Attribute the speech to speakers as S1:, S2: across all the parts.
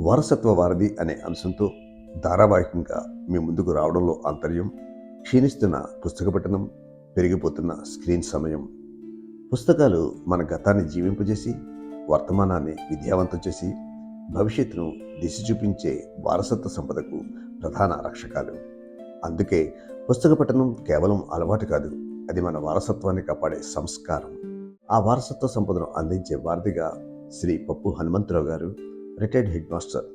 S1: వారసత్వ వారధి అనే అంశంతో ధారావాహికంగా మీ ముందుకు రావడంలో ఆంతర్యం, క్షీణిస్తున్న పుస్తక పఠనం, పెరిగిపోతున్న స్క్రీన్ సమయం. పుస్తకాలు మన గతాన్ని జీవింపజేసి, వర్తమానాన్ని విద్యావంతం చేసి, భవిష్యత్తును దిశ చూపించే వారసత్వ సంపదకు ప్రధాన రక్షకాలు. అందుకే పుస్తక పఠనం కేవలం అలవాటు కాదు, అది మన వారసత్వాన్ని కాపాడే సంస్కారం. ఆ వారసత్వ సంపదను అందించే వారధిగా శ్రీ పప్పు హనుమంతరావు గారు, రిటైర్డ్ హెడ్ మాస్టర్,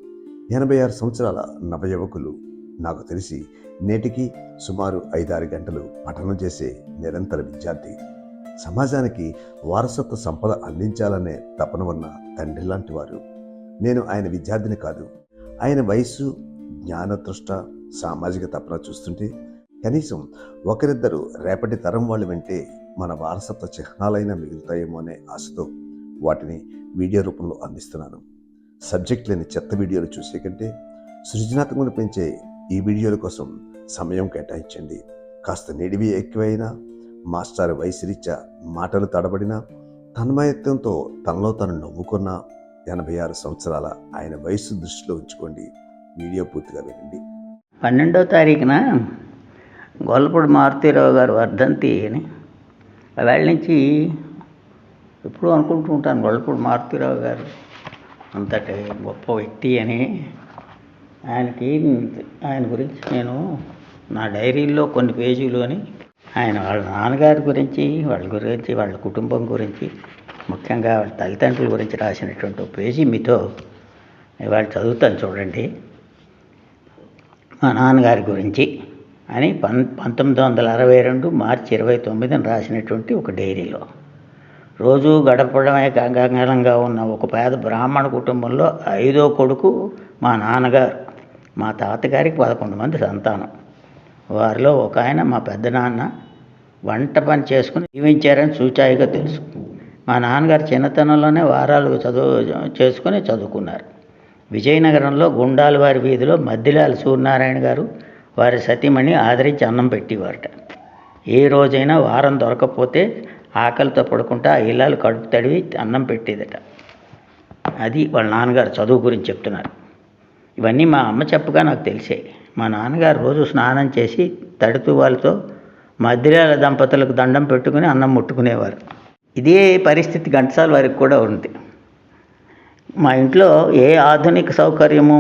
S1: 86 సంవత్సరాల నవయువకులు. నాకు తెలిసి నేటికి సుమారు 5-6 గంటలు పఠనం చేసే నిరంతర విద్యార్థి. సమాజానికి వారసత్వ సంపద అందించాలనే తపన ఉన్న తండ్రి లాంటి వారు. నేను ఆయన విద్యార్థిని కాదు. ఆయన వయస్సు, జ్ఞానతృష్ట, సామాజిక తపన చూస్తుంటే కనీసం ఒకరిద్దరు రేపటి తరం వాళ్ళు వింటే మన వారసత్వ చిహ్నాలైనా మిగులుతాయేమో అనే ఆశతో వాటిని వీడియో రూపంలో అందిస్తున్నాను. సబ్జెక్ట్ లేని చెత్త వీడియోలు చూసే కంటే సృజనాత్మకతను పెంచే ఈ వీడియోల కోసం సమయం కేటాయించండి. కాస్త నిడివి ఎక్కువైనా, మాస్టర్ వయసు రీత్యా మాటలు తడబడినా, తన్మయత్వంతో తనలో తను నవ్వుకున్న 86 సంవత్సరాల ఆయన వయస్సు దృష్టిలో ఉంచుకోండి. వీడియో పూర్తిగా వినండి.
S2: 12వ తారీఖున గొల్లపూడి మారుతీరావు గారు వర్ధంతి అని వేళ నుంచి ఎప్పుడూ అనుకుంటూ ఉంటాను. గొల్లపూడి మారుతీరావు గారు అంతటి గొప్ప వ్యక్తి అని. ఆయన గురించి నేను నా డైరీల్లో కొన్ని పేజీలోని వాళ్ళ నాన్నగారి గురించి, వాళ్ళ కుటుంబం గురించి, ముఖ్యంగా వాళ్ళ తల్లిదండ్రుల గురించి రాసినటువంటి ఒక పేజీ మీతో ఇవాళ చదువుతాను చూడండి. మా నాన్నగారి గురించి అని 1962 మార్చి 29న రాసినటువంటి ఒక డైరీలో. రోజు గడపడమే గంగాంగా ఉన్న ఒక పేద బ్రాహ్మణ కుటుంబంలో 5వ కొడుకు మా నాన్నగారు. మా తాతగారికి 11 మంది సంతానం. వారిలో ఒక ఆయన మా పెద్దనాన్న వంట పని చేసుకుని జీవించారని సూచాయిగా తెలుసు. మా నాన్నగారు చిన్నతనంలోనే వారాలు చదువుకున్నారు. విజయనగరంలో గుండాల వారి వీధిలో మద్దిలాల సూర్యనారాయణ గారు వారి సతీమణి ఆదరించి అన్నం పెట్టేవారట. ఏ రోజైనా వారం దొరకకపోతే ఆకలితో పడుకుంటా ఆ ఇల్లాలు కడుపు తడివి అన్నం పెట్టేదట. అది వాళ్ళ నాన్నగారు చదువు గురించి చెప్తున్నారు. ఇవన్నీ మా అమ్మ చెప్పగా నాకు తెలిసాయి. మా నాన్నగారు రోజు స్నానం చేసి తడితూ వాళ్ళతో మద్దిలాల దంపతులకు దండం పెట్టుకుని అన్నం ముట్టుకునేవారు. ఇదే పరిస్థితి ఘంటసాల వారికి కూడా ఉంది. మా ఇంట్లో ఏ ఆధునిక సౌకర్యము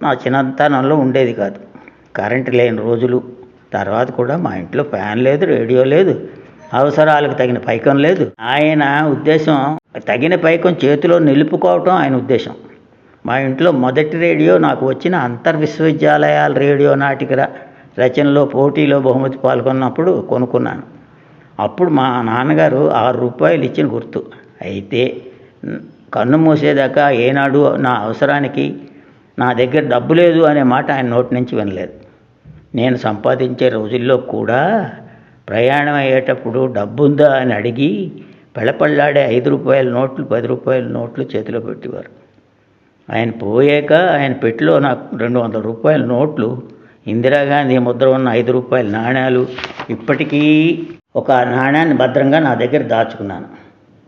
S2: నా చిన్నతనంలో ఉండేది కాదు. కరెంటు లేని రోజులు. తర్వాత కూడా మా ఇంట్లో ఫ్యాన్ లేదు, రేడియో లేదు, అవసరాలకు తగిన పైకం లేదు. ఆయన ఉద్దేశం తగిన పైకం చేతిలో నిలుపుకోవటం ఆయన ఉద్దేశం. మా ఇంట్లో మొదటి రేడియో నాకు వచ్చిన అంతర్విశ్వవిద్యాలయాల రేడియో నాటిక రచనలో పోటీలో బహుమతి పాల్గొన్నప్పుడు కొనుక్కున్నాను. అప్పుడు మా నాన్నగారు 6 రూపాయలు ఇచ్చిన గుర్తు. అయితే కన్ను మూసేదాకా ఏనాడు నా అవసరానికి నా దగ్గర డబ్బు లేదు అనే మాట ఆయన నోటి నుంచి వినలేదు. నేను సంపాదించే రోజుల్లో కూడా ప్రయాణం అయ్యేటప్పుడు డబ్బుందా అని అడిగి పెళ్ళపళ్ళాడే 5 రూపాయల నోట్లు, 10 రూపాయల నోట్లు చేతిలో పెట్టేవారు. ఆయన పోయాక ఆయన పెట్టిలో నాకు 200 రూపాయల నోట్లు, ఇందిరాగాంధీ ముద్ర ఉన్న 5 రూపాయల నాణ్యాలు, ఇప్పటికీ ఒక నాణ్యాన్ని భద్రంగా నా దగ్గర దాచుకున్నాను.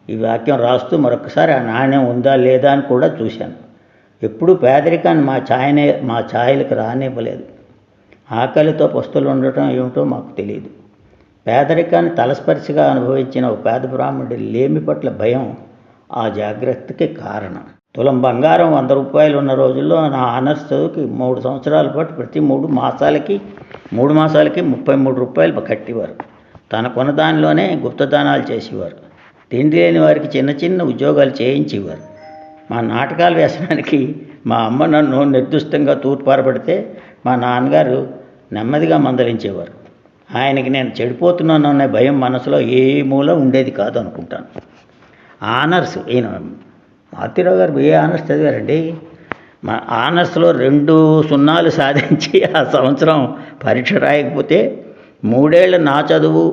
S2: ఈ వాక్యం రాస్తూ మరొకసారి ఆ నాణ్యం ఉందా లేదా అని కూడా చూశాను. ఎప్పుడూ పేదరికాన్ని మా ఛాయలకు రానివ్వలేదు. ఆకలితో పస్తులు ఉండటం ఏమిటో మాకు తెలియదు. పేదరికాన్ని తలస్పర్శిగా అనుభవించిన ఒక పేద బ్రాహ్మణుడి లేమి పట్ల భయం ఆ జాగ్రత్తకి కారణం. తులం బంగారం 100 రూపాయలు ఉన్న రోజుల్లో నా ఆనర్స్ చదువుకి 3 సంవత్సరాల పాటు ప్రతి 3 మాసాలకి 33 రూపాయలు కట్టేవారు. తనకున్న దానిలోనే గుప్తదానాలు చేసేవారు. తిండి లేని వారికి చిన్న చిన్న ఉద్యోగాలు చేయించేవారు. మా నాటకాల వ్యసనానికి మా అమ్మ నన్ను నిర్దుష్టంగా తూర్పారబడితే మా నాన్నగారు నెమ్మదిగా మందలించేవారు. ఆయనకి నేను చెడిపోతున్నాననే భయం మనసులో ఏ మూల ఉండేది కాదు అనుకుంటాను. ఆనర్స్, ఈయన మారుతీరావు గారు ఏ ఆనర్స్ చదివారండి. మా ఆనర్స్లో 2 సున్నాలు సాధించి ఆ సంవత్సరం పరీక్ష రాయకపోతే 3 ఏళ్ళ నా చదువు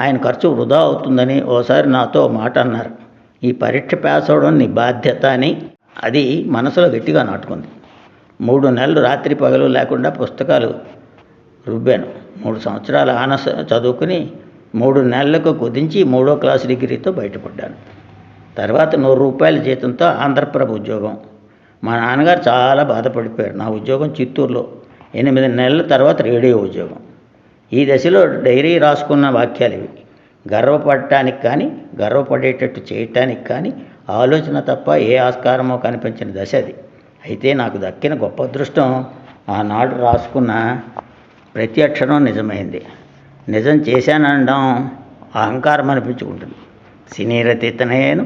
S2: ఆయన ఖర్చు వృధా అవుతుందని ఓసారి నాతో మాట అన్నారు. ఈ పరీక్ష పాస్ అవడం నీ బాధ్యత అని. అది మనసులో గట్టిగా నాటుకుంది. 3 నెలలు రాత్రి పగలు లేకుండా పుస్తకాలు రుబ్బాను. 3 సంవత్సరాల ఆనర్స్ చదువుకుని 3 నెలలకు కుదించి 3వ క్లాస్ డిగ్రీతో బయటపడ్డాను. తర్వాత 100 రూపాయల జీతంతో ఆంధ్రప్రభ ఉద్యోగం. మా నాన్నగారు చాలా బాధపడిపోయారు. నా ఉద్యోగం చిత్తూరులో, 8 నెలల తర్వాత రేడియో ఉద్యోగం. ఈ దశలో డైరీ రాసుకున్న వాక్యాలు ఇవి. గర్వపడటానికి కానీ, గర్వపడేటట్టు చేయటానికి కానీ ఆలోచన తప్ప ఏ ఆస్కారమో కనిపించిన దశ అది. అయితే నాకు దక్కిన గొప్ప అదృష్టం ఆనాడు రాసుకున్న ప్రతి అక్షరం నిజమైంది. నిజం చేశాననడం అహంకారం అనిపించుకుంటుంది. సినీ రచయితనేను.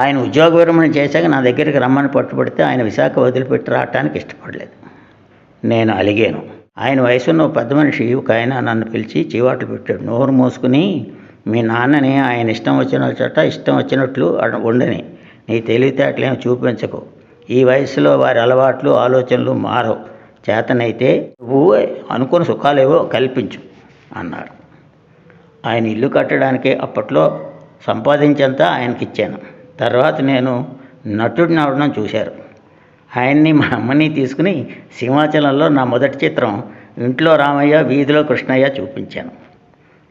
S2: ఆయన ఉద్యోగ విరమణ చేశాక నా దగ్గరికి రమ్మని పట్టుబడితే ఆయన విశాఖ వదిలిపెట్టి రావటానికి ఇష్టపడలేదు. నేను అలిగాను. ఆయన వయసున్న ఓ పెద్ద మనిషి ఒక ఆయన నన్ను పిలిచి చీవాట్లు పెట్టాడు. నోరు మూసుకుని మీ నాన్నని ఆయన ఇష్టం వచ్చిన చోట ఇష్టం వచ్చినట్లు ఉండని, నీ తెలివితేటలేమి చూపించకు. ఈ వయసులో వారి అలవాట్లు ఆలోచనలు మారవు. చేతనైతే నువ్వు అనుకున్న సుఖాలేవో కల్పించు అన్నాడు. ఆయన ఇల్లు కట్టడానికి అప్పట్లో సంపాదించేంత ఆయనకిచ్చాను. తర్వాత నేను నటుడిని అవడం చూశారు. ఆయన్ని మా అమ్మని తీసుకుని సింహాచలంలో నా మొదటి చిత్రం ఇంట్లో రామయ్య వీధిలో కృష్ణయ్య చూపించాను.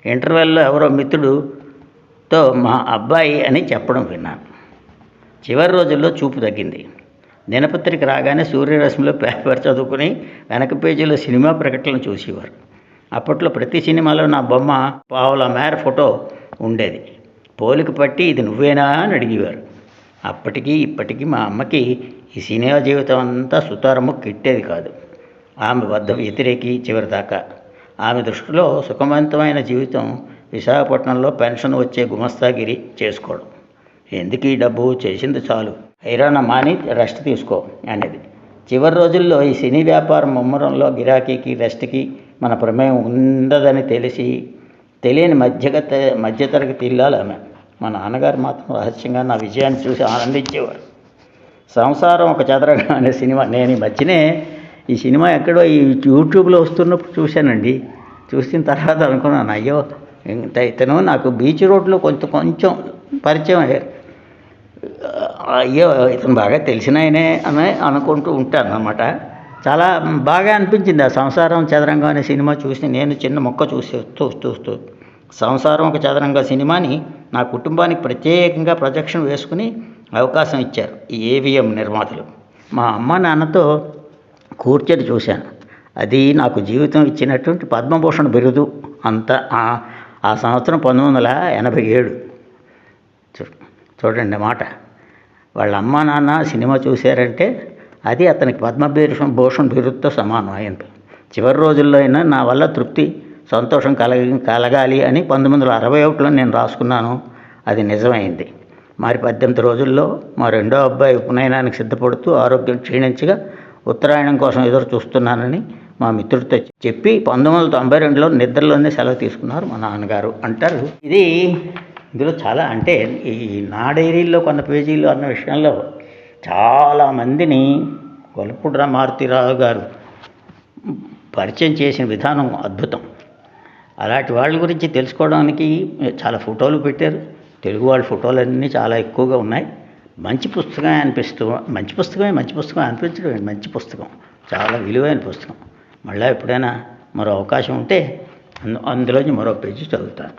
S2: ఇంటర్వెల్లో ఎవరో మిత్రుడుతో మా అబ్బాయి అని చెప్పడం విన్నాను. చివరి రోజుల్లో చూపు తగ్గింది. దినపత్రిక రాగానే సూర్యరశ్మిలో పేపర్ చదువుకుని వెనక పేజీలో సినిమా ప్రకటనలు చూసేవారు. అప్పట్లో ప్రతి సినిమాలో నా బొమ్మ పావుల మేర ఫోటో ఉండేది. పోలిక పట్టి ఇది నువ్వేనా అని అడిగేవారు. అప్పటికి ఇప్పటికీ మా అమ్మకి ఈ సినిమా జీవితం అంతా సుతారము కిట్టేది కాదు. ఆమె వద్ద వ్యతిరేకి చివరిదాకా. ఆమె దృష్టిలో సుఖవంతమైన జీవితం విశాఖపట్నంలో పెన్షన్ వచ్చే గుమస్తాగిరి చేసుకోవడం. ఎందుకు ఈ డబ్బు, చేసింది చాలు, హైరాణ మాని రెస్ట్ తీసుకో అనేది. చివరి రోజుల్లో ఈ సినీ వ్యాపారం ముమ్మరంలో గిరాకీకి రెస్ట్కి మన ప్రమేయం ఉండదని తెలియని మధ్యతరగతి ఇల్లాలు ఆమె. మా నాన్నగారు మాత్రం రహస్యంగా నా విజయాన్ని చూసి ఆనందించేవారు. సంసారం ఒక చదరంగం అనే సినిమా నేను ఈ మధ్యనే ఈ సినిమా ఎక్కడో ఈ యూట్యూబ్లో వస్తున్నప్పుడు చూశానండి. చూసిన తర్వాత అనుకున్నాను, అయ్యో ఇతను నాకు బీచ్ రోడ్లో కొంచెం పరిచయం అయ్యారు. అయ్యో ఇతను బాగా తెలిసిన ఆయనే అని అనుకుంటూ ఉంటాను అన్నమాట. చాలా బాగా అనిపించింది ఆ సంసారం చదరంగం అనే సినిమా చూసి. నేను చిన్న మొక్క చూస్తూ సంసారం ఒక చదరంగం సినిమాని నా కుటుంబానికి ప్రత్యేకంగా ప్రొజెక్షన్ వేసుకుని అవకాశం ఇచ్చారు ఈ ఏవిఎం నిర్మాతలు. మా అమ్మ నాన్నతో కూర్చొని చూశాను. అది నాకు జీవితం ఇచ్చినటువంటి పద్మభూషణ్ బిరుదు. అంతా ఆ సంవత్సరం 1987. చూడండి మాట. వాళ్ళ అమ్మ నాన్న సినిమా చూశారంటే అది అతనికి పద్మభూషణ్ బిరుదుతో సమానం అయింది. చివరి రోజుల్లో అయినా నా వల్ల తృప్తి సంతోషం కలగాలి అని 1961లో నేను రాసుకున్నాను. అది నిజమైంది. మరి 18 రోజుల్లో మా రెండో అబ్బాయి ఉపనయనానికి సిద్ధపడుతూ ఆరోగ్యం క్షీణించగా ఉత్తరాయణం కోసం ఎదురు చూస్తున్నానని మా మిత్రుడితో చెప్పి 1992లో నిద్రలోనే సెలవు తీసుకున్నారు మా నాన్నగారు అంటారు. ఇందులో చాలా అంటే ఈ నా డైరీల్లో కొన్న పేజీలు అన్న విషయంలో చాలామందిని గొల్లపూడి మారుతీరావు గారు పరిచయం చేసిన విధానం అద్భుతం. అలాంటి వాళ్ళ గురించి తెలుసుకోవడానికి చాలా ఫోటోలు పెట్టారు. తెలుగు వాళ్ళ ఫోటోలన్నీ చాలా ఎక్కువగా ఉన్నాయి. మంచి పుస్తకం మంచి పుస్తకం అనిపించడం మంచి పుస్తకం, చాలా విలువైన పుస్తకం. మళ్ళీ ఎప్పుడైనా మరో అవకాశం ఉంటే అందులోంచి మరో పేజీ చదువుతాను.